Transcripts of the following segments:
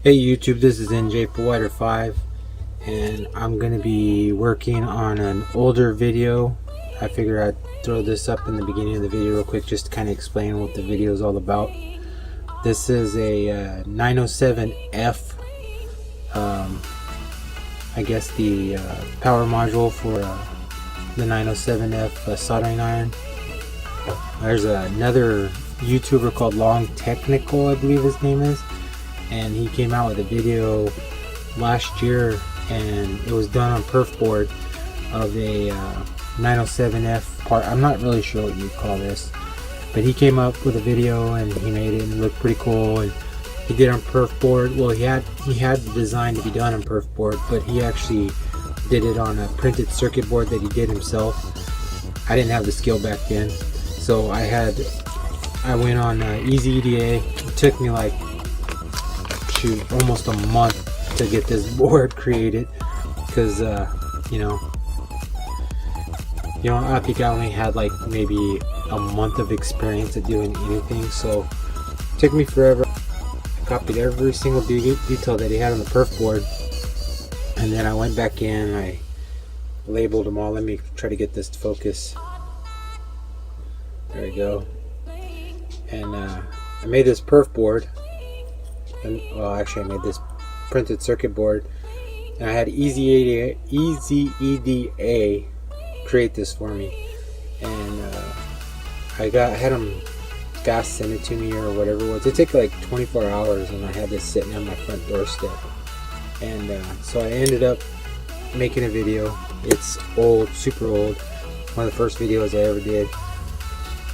Hey YouTube, this is NJ4Wider5 and I'm going to be working on an older video. I figured I'd throw this up in the beginning of the video real quick just to kind of explain what the video is all about. This is a 907F, I guess the power module for the 907F soldering iron. There's another YouTuber called Long Technical, I believe his name is, and he came out with a video last year, and it was done on perf board of a 907F part. I'm not really sure what you call this, but he came up with a video and he made it and it looked pretty cool, and he did it on perf board. Well, he had the design to be done on perf board, but he actually did it on a printed circuit board that he did himself. I didn't have the skill back then, so I went on easy EDA. It took me like almost a month to get this board created because you know, I think I only had like maybe a month of experience at doing anything, so it took me forever. I copied every single detail that he had on the perf board, and then I went back in, I labeled them all. Let me try to get this to focus. There we go. And I made this perf board. And, well, actually I made this printed circuit board, and I had easy EDA create this for me, and I had them fast send it to me or whatever it was. It took like 24 hours, and I had this sitting on my front doorstep, and so I ended up making a video. It's old, super old, one of the first videos I ever did,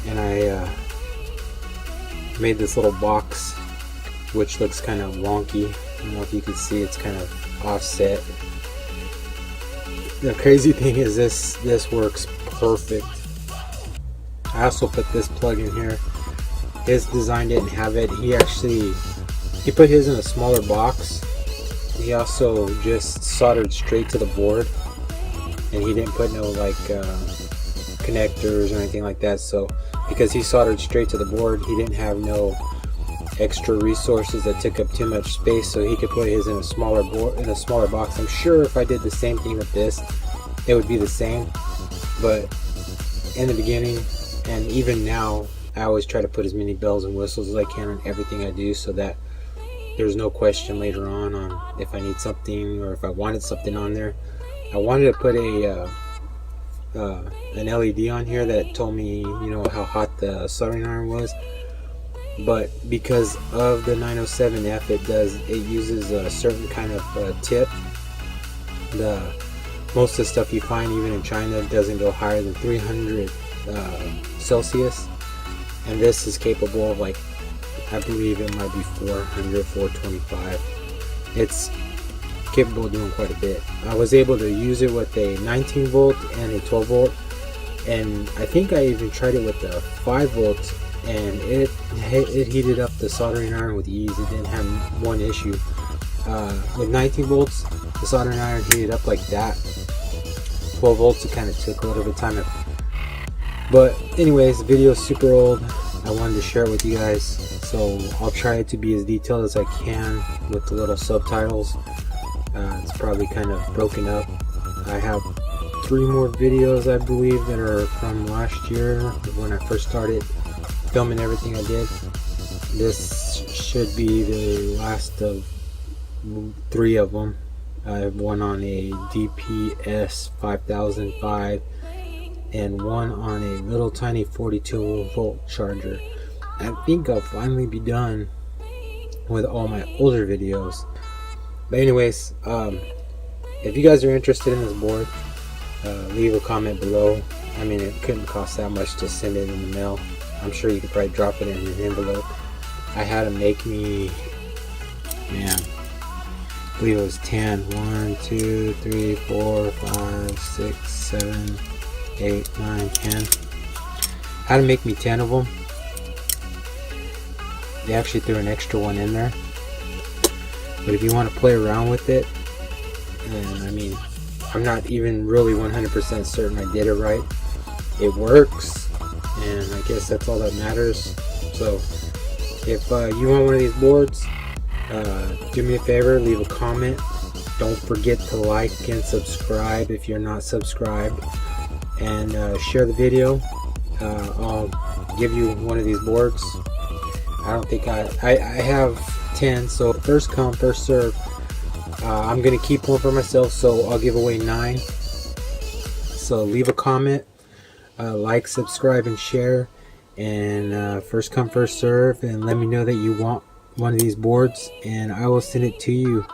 and I made this little box which looks kind of wonky. I don't know if you can see, it's kind of offset. The crazy thing is this works perfect. I also put this plug in here. His design didn't have it. He put his in a smaller box. He also just soldered straight to the board, and he didn't put no like connectors or anything like that. So because he soldered straight to the board, he didn't have no extra resources that took up too much space, so he could put his in a smaller board, in a smaller box. I'm sure if I did the same thing with this, it would be the same, but in the beginning and even now, I always try to put as many bells and whistles as I can on everything I do, so that there's no question later on if I need something or if I wanted something on there. I wanted to put an LED on here that told me, you know, how hot the soldering iron was. But because of the 907F, it uses a certain kind of tip. Most of the stuff you find, even in China, doesn't go higher than 300 Celsius, and this is capable of, like, I believe it might be 400, 425. It's capable of doing quite a bit. I was able to use it with a 19 volt and a 12 volt, and I think I even tried it with the 5 volts, and it heated up the soldering iron with ease. It didn't have one issue. With 19 volts, the soldering iron heated up like that. 12 volts, it kind of took a little bit of time. But anyways, the video is super old. I wanted to share it with you guys, so I'll try to be as detailed as I can with the little subtitles. It's probably kind of broken up. I have 3 more videos, I believe, that are from last year when I first started filming everything I did. This should be the last of 3 of them. I have one on a DPS 5005 and one on a little tiny 42 volt charger. I think I'll finally be done with all my older videos. But anyways, if you guys are interested in this board, leave a comment below. I mean, it couldn't cost that much to send it in the mail. I'm sure you could probably drop it in an envelope. I had to make me, man, I believe it was 10. 1, 2, 3, 4, 5, 6, 7, 8, 9, 10. Had to make me 10 of them. They actually threw an extra one in there. But if you want to play around with it, and I mean, I'm not even really 100% certain I did it right. It works, and I guess that's all that matters. So if you want one of these boards, Do me a favor, leave a comment. Don't forget to like and subscribe if you're not subscribed, and share the video. I'll give you one of these boards. I don't think I have 10, so first come first serve. I'm gonna keep one for myself, so I'll give away 9. So leave a comment, like, subscribe, and share, and first come first serve, and let me know that you want one of these boards, and I will send it to you.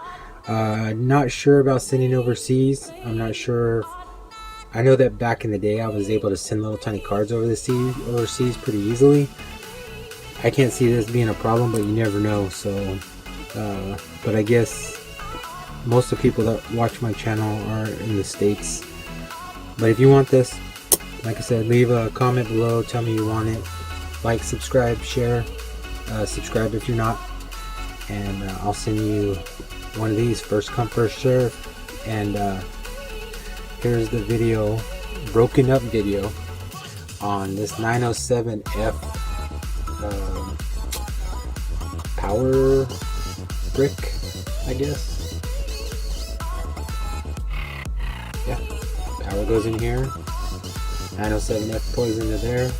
Not sure about sending overseas. I'm not sure. I know that back in the day I was able to send little tiny cards over the sea overseas pretty easily. I can't see this being a problem, but you never know. So but I guess most of the people that watch my channel are in the States. But if you want this, like I said, leave a comment below, tell me you want it, like, subscribe, share, subscribe if you're not, and I'll send you one of these, first come first serve. And here's the video, broken up video on this 907F power brick, I guess. Yeah, power goes in here, 907F plugs into there,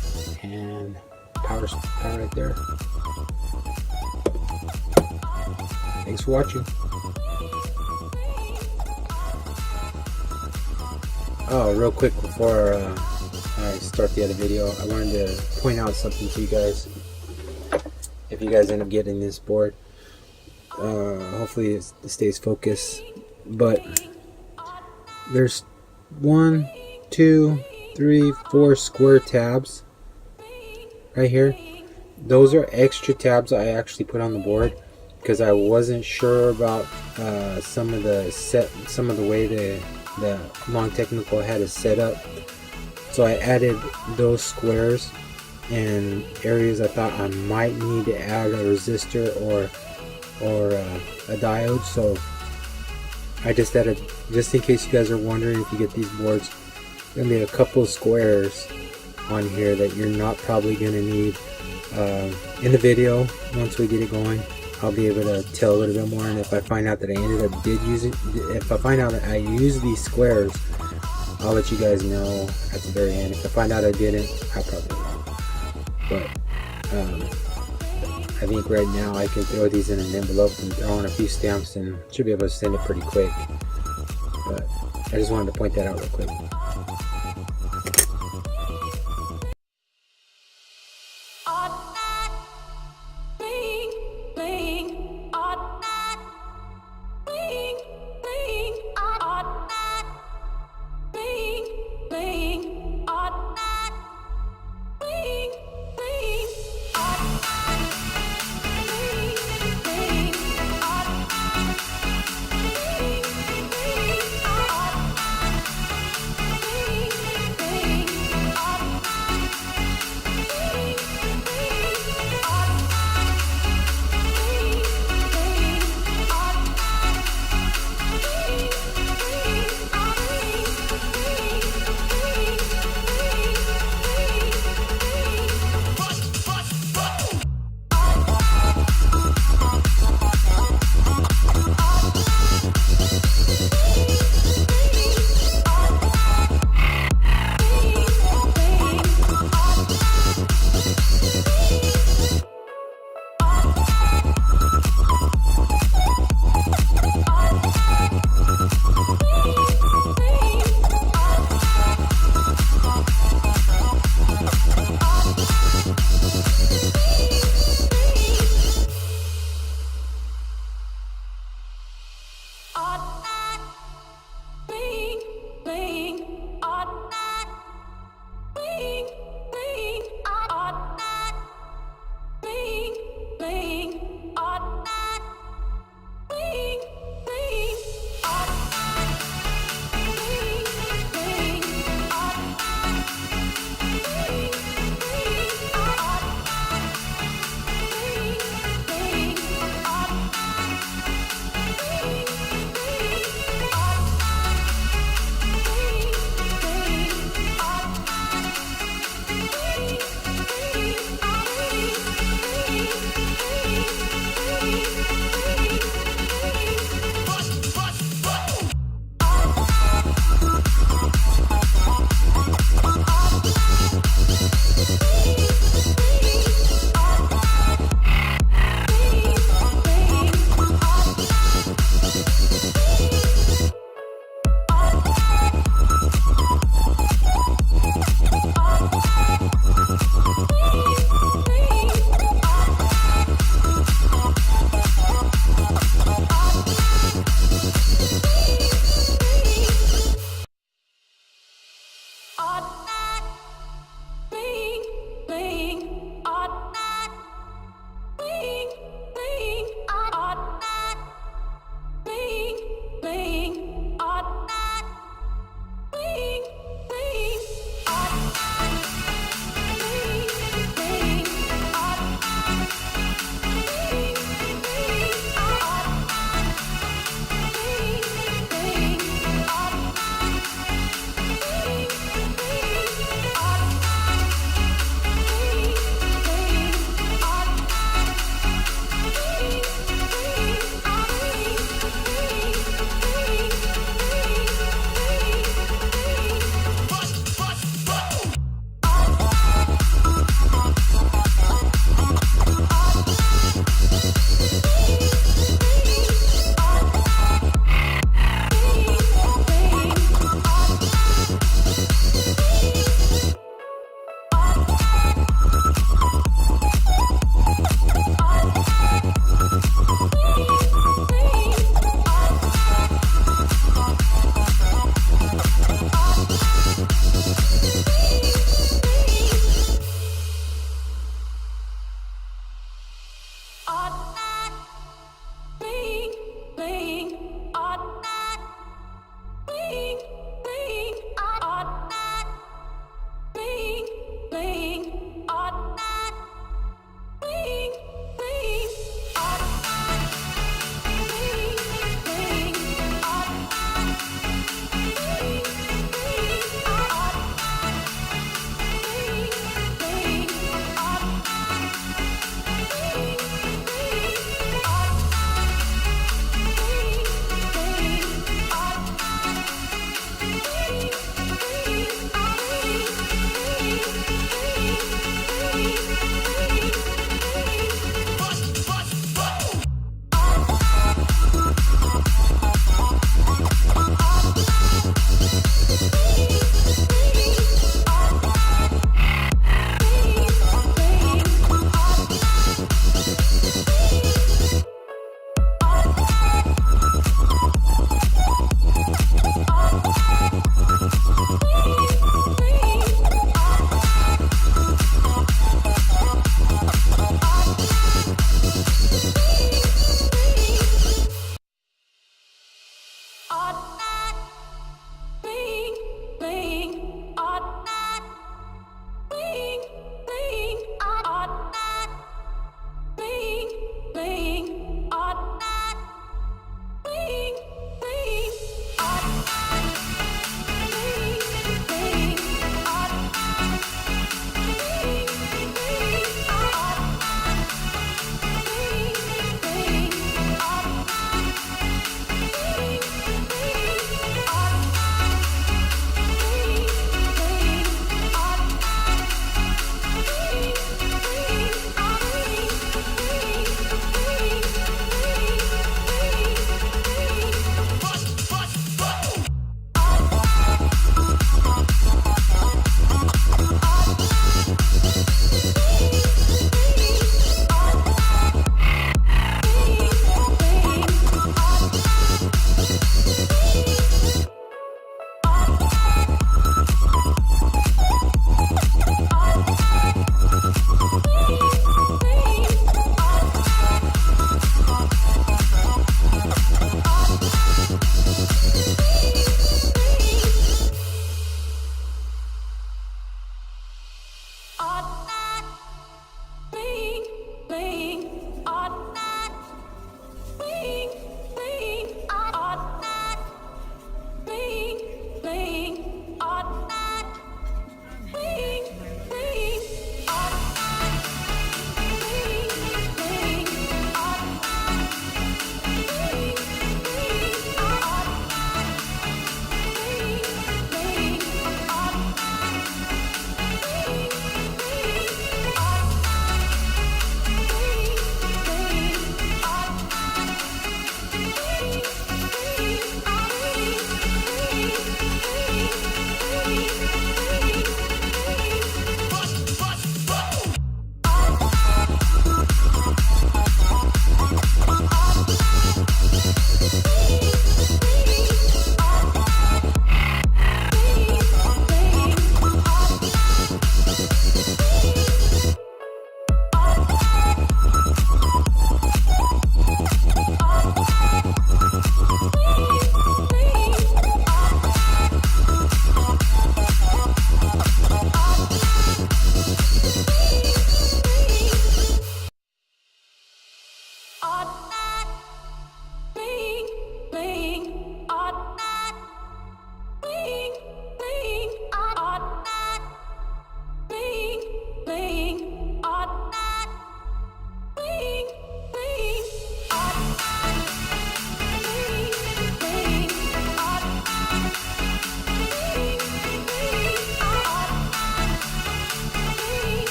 and power right there. Thanks for watching. Oh, real quick before I start the other video, I wanted to point out something to you guys. If you guys end up getting this board, hopefully it stays focused. But there's 1, 2, 3, 4 square tabs right here. Those are extra tabs I actually put on the board because I wasn't sure about some of the way the long technical had it set up. So I added those squares in areas I thought I might need to add a resistor or a diode. So I just added, just in case you guys are wondering if you get these boards, gonna be a couple of squares on here that you're not probably gonna need. In the video, once we get it going, I'll be able to tell a little bit more, and if I find out that I if I find out that I use these squares, I'll let you guys know at the very end. If I find out I didn't, I probably won't. But I think right now I can throw these in an envelope and throw in a few stamps and should be able to send it pretty quick. But I just wanted to point that out real quick.